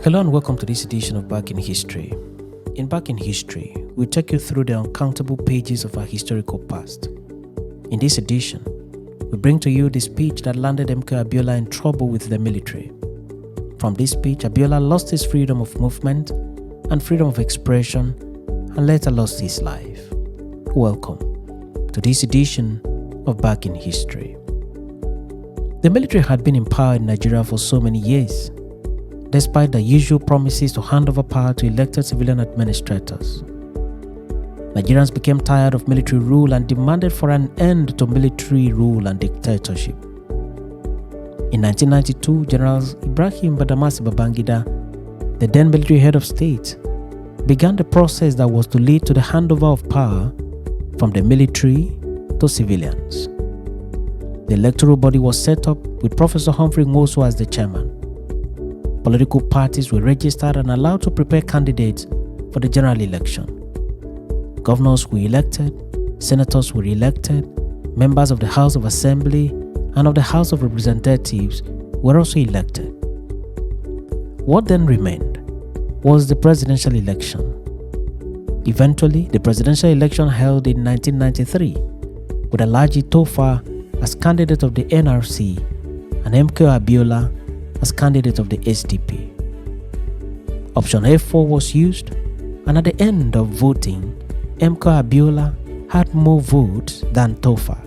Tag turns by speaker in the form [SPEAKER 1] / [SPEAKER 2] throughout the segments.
[SPEAKER 1] Hello and welcome to this edition of Back in History. In Back in History, we take you through the uncountable pages of our historical past. In this edition, we bring to you the speech that landed MK Abiola in trouble with the military. From this speech, Abiola lost his freedom of movement and freedom of expression and later lost his life. Welcome to this edition of Back in History. The military had been in power in Nigeria for so many years, despite the usual promises to hand over power to elected civilian administrators. Nigerians became tired of military rule and demanded for an end to military rule and dictatorship. In 1992, General Ibrahim Badamasi Babangida, the then military head of state, began the process that was to lead to the handover of power from the military to civilians. The electoral body was set up with Professor Humphrey Nwosu as the chairman. Political parties were registered and allowed to prepare candidates for the general election. Governors were elected, senators were elected, members of the House of Assembly and of the House of Representatives were also elected. What then remained was the presidential election. Eventually, the presidential election held in 1993 with Alhaji Tofa as candidate of the NRC and MK Abiola as candidate of the SDP. Option A4 was used, and at the end of voting, MK Abiola had more votes than Tofa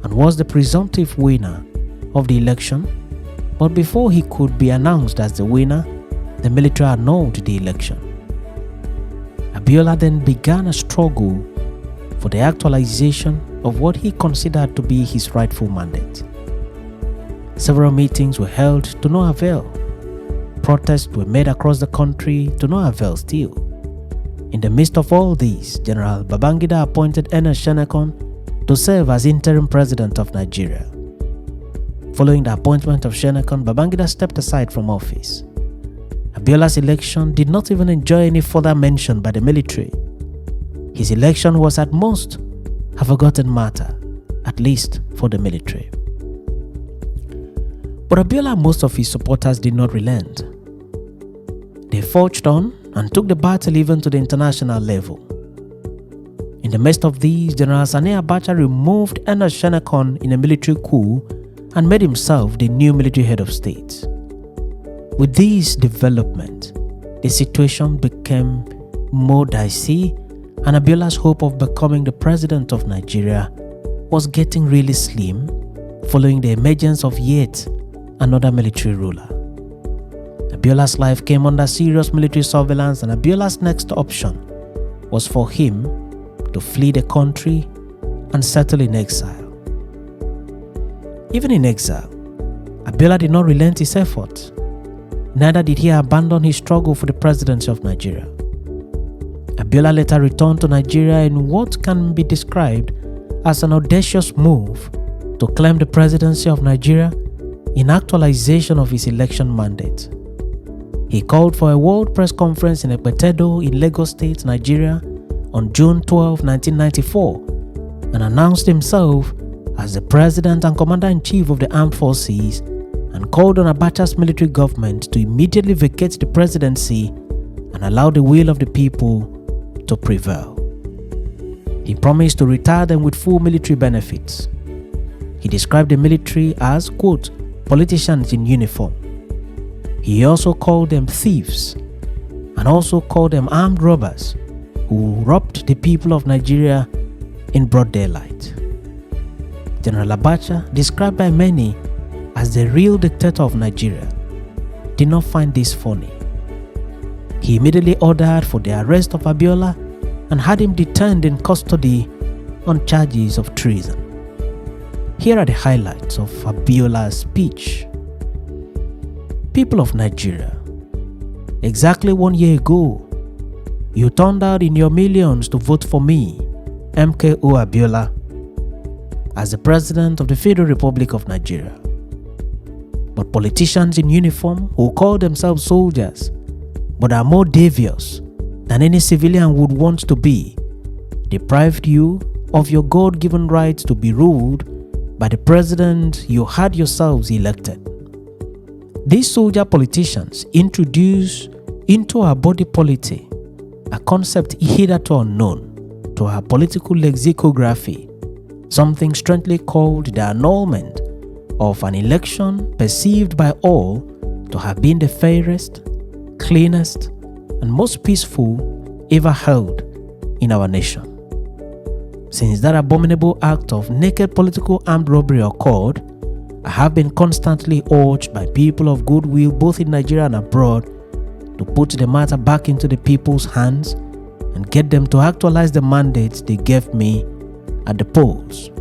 [SPEAKER 1] and was the presumptive winner of the election. But before he could be announced as the winner, the military annulled the election. Abiola then began a struggle for the actualization of what he considered to be his rightful mandate. Several meetings were held to no avail. Protests were made across the country to no avail still. In the midst of all this, General Babangida appointed Ernest Shenekon to serve as interim president of Nigeria. Following the appointment of Shenekon, Babangida stepped aside from office. Abiola's election did not even enjoy any further mention by the military. His election was at most a forgotten matter, at least for the military. But Abiola and most of his supporters did not relent. They forged on and took the battle even to the international level. In the midst of these, General Sani Abacha removed Ernest Shenekon in a military coup and made himself the new military head of state. With this development, the situation became more dicey, and Abiola's hope of becoming the president of Nigeria was getting really slim following the emergence of yet another military ruler. Abiola's life came under serious military surveillance, and Abiola's next option was for him to flee the country and settle in exile. Even in exile, Abiola did not relent his efforts. Neither did he abandon his struggle for the presidency of Nigeria. Abiola later returned to Nigeria in what can be described as an audacious move to claim the presidency of Nigeria in actualization of his election mandate. He called for a world press conference in Ekpetedo in Lagos State, Nigeria on June 12, 1994 and announced himself as the president and commander-in-chief of the armed forces and called on Abacha's military government to immediately vacate the presidency and allow the will of the people to prevail. He promised to retire them with full military benefits. He described the military as, quote, politicians in uniform. He also called them thieves and also called them armed robbers who robbed the people of Nigeria in broad daylight. General Abacha, described by many as the real dictator of Nigeria, did not find this funny. He immediately ordered for the arrest of Abiola and had him detained in custody on charges of treason. Here are the highlights of Abiola's speech. People of Nigeria, exactly 1 year ago, you turned out in your millions to vote for me, MKO Abiola, as the President of the Federal Republic of Nigeria. But politicians in uniform who call themselves soldiers but are more devious than any civilian would want to be deprived you of your God-given right to be ruled by the president you had yourselves elected. These soldier politicians introduce into our body politic a concept hitherto unknown to our political lexicography, something strangely called the annulment of an election perceived by all to have been the fairest, cleanest, and most peaceful ever held in our nation. Since that abominable act of naked political armed robbery occurred, I have been constantly urged by people of goodwill both in Nigeria and abroad to put the matter back into the people's hands and get them to actualize the mandates they gave me at the polls.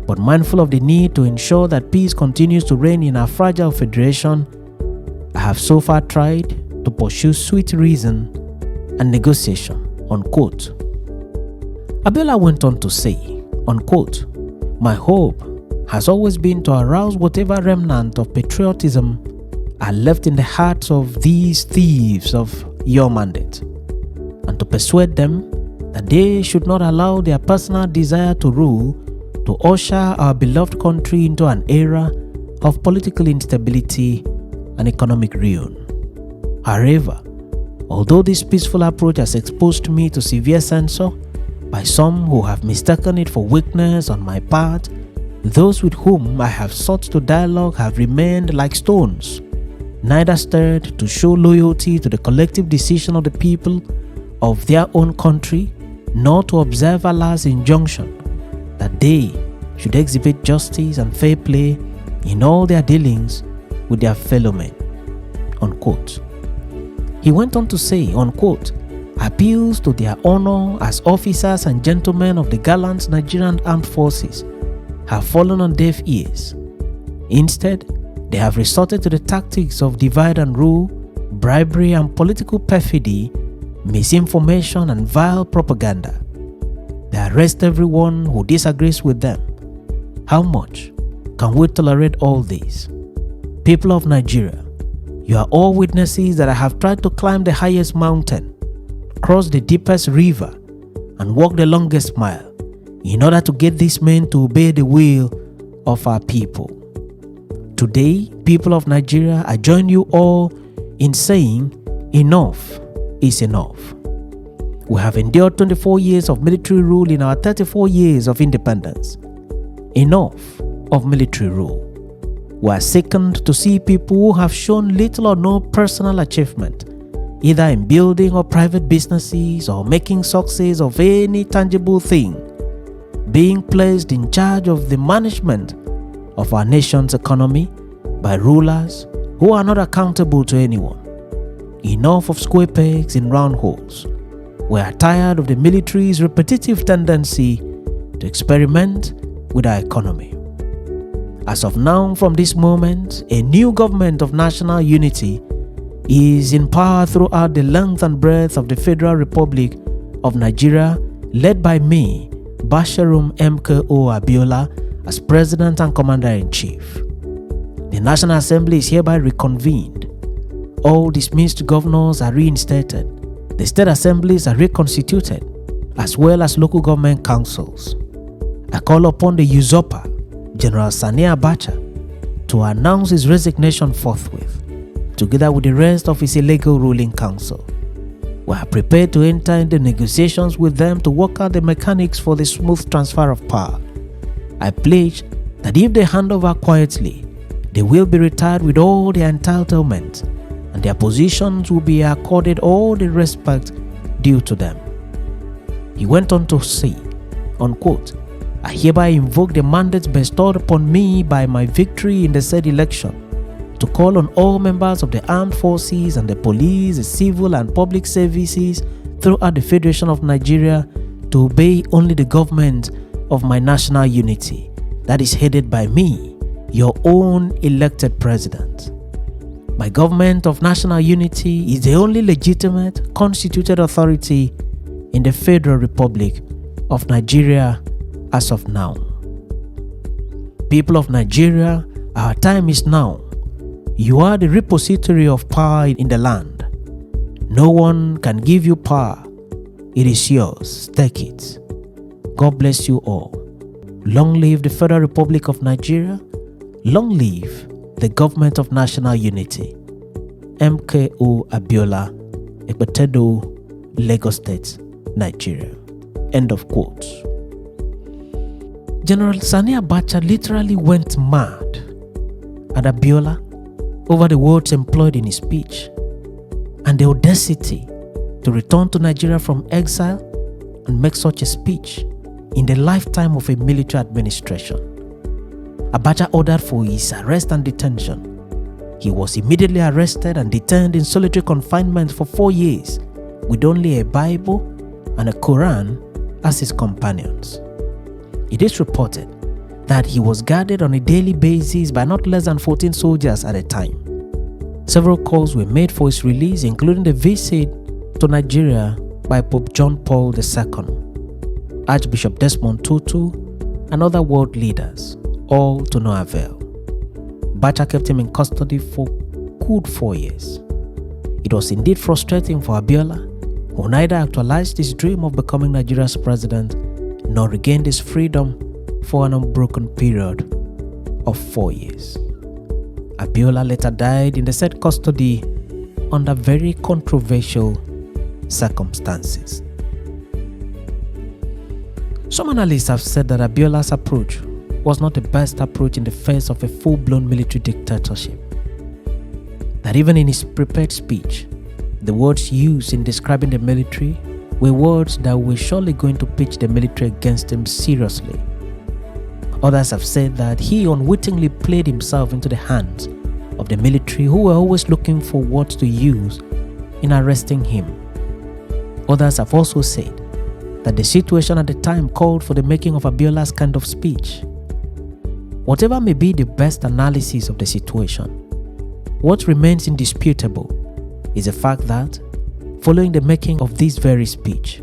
[SPEAKER 1] But mindful of the need to ensure that peace continues to reign in our fragile federation, I have so far tried to pursue sweet reason and negotiation, unquote. Abiola went on to say, unquote, "My hope has always been to arouse whatever remnant of patriotism are left in the hearts of these thieves of your mandate, and to persuade them that they should not allow their personal desire to rule to usher our beloved country into an era of political instability and economic ruin. However, although this peaceful approach has exposed me to severe censure by some who have mistaken it for weakness on my part, those with whom I have sought to dialogue have remained like stones, neither stirred to show loyalty to the collective decision of the people of their own country, nor to observe Allah's injunction that they should exhibit justice and fair play in all their dealings with their fellow men." Unquote. He went on to say, unquote, "Appeals to their honor as officers and gentlemen of the gallant Nigerian armed forces have fallen on deaf ears. Instead, they have resorted to the tactics of divide and rule, bribery and political perfidy, misinformation and vile propaganda. They arrest everyone who disagrees with them. How much can we tolerate all this? People of Nigeria, you are all witnesses that I have tried to climb the highest mountain, cross the deepest river, and walk the longest mile in order to get these men to obey the will of our people. Today, people of Nigeria, I join you all in saying enough is enough. We have endured 24 years of military rule in our 34 years of independence. Enough of military rule. We are sickened to see people who have shown little or no personal achievement, either in building or private businesses or making success of any tangible thing, being placed in charge of the management of our nation's economy by rulers who are not accountable to anyone. Enough of square pegs in round holes. We are tired of the military's repetitive tendency to experiment with our economy. As of now, from this moment, a new government of national unity is in power throughout the length and breadth of the Federal Republic of Nigeria, led by me, Basharum MKO Abiola, as President and Commander-in-Chief. The National Assembly is hereby reconvened. All dismissed governors are reinstated. The state assemblies are reconstituted, as well as local government councils. I call upon the usurper, General Sani Abacha, to announce his resignation forthwith, together with the rest of his illegal ruling council. We are prepared to enter into negotiations with them to work out the mechanics for the smooth transfer of power. I pledge that if they hand over quietly, they will be retired with all their entitlements, and their positions will be accorded all the respect due to them. He went on to say, unquote, "I hereby invoke the mandate bestowed upon me by my victory in the said election to call on all members of the armed forces and the police, the civil and public services throughout the Federation of Nigeria to obey only the government of my national unity, that is headed by me, your own elected president. My government of national unity is the only legitimate constituted authority in the Federal Republic of Nigeria as of now. People of Nigeria, our time is now. You are the repository of power in the land. No one can give you power. It is yours. Take it. God bless you all. Long live the Federal Republic of Nigeria. Long live the Government of National Unity, MKO Abiola, Ekpetedo, Lagos State, Nigeria. End of quote. General Sani Abacha literally went mad at Abiola over the words employed in his speech and the audacity to return to Nigeria from exile and make such a speech in the lifetime of a military administration. Abacha ordered for his arrest and detention. He was immediately arrested and detained in solitary confinement for 4 years with only a Bible and a Quran as his companions. It is reported that he was guarded on a daily basis by not less than 14 soldiers at a time. Several calls were made for his release, including the visit to Nigeria by Pope John Paul II, Archbishop Desmond Tutu, and other world leaders, all to no avail. Abacha kept him in custody for good 4 years. It was indeed frustrating for Abiola, who neither actualized his dream of becoming Nigeria's president nor regained his freedom for an unbroken period of 4 years. Abiola later died in the said custody under very controversial circumstances. Some analysts have said that Abiola's approach was not the best approach in the face of a full-blown military dictatorship. That even in his prepared speech, the words used in describing the military were words that were surely going to pitch the military against him seriously. Others have said that he unwittingly played himself into the hands of the military, who were always looking for words to use in arresting him. Others have also said that the situation at the time called for the making of Abiola's kind of speech. Whatever may be the best analysis of the situation, what remains indisputable is the fact that, following the making of this very speech,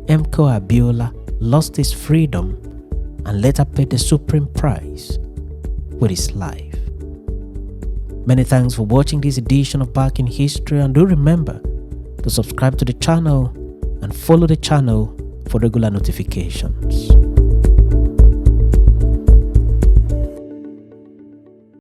[SPEAKER 1] MKO Abiola lost his freedom and later paid the supreme price with his life. Many thanks for watching this edition of Back in History, and do remember to subscribe to the channel and follow the channel for regular notifications.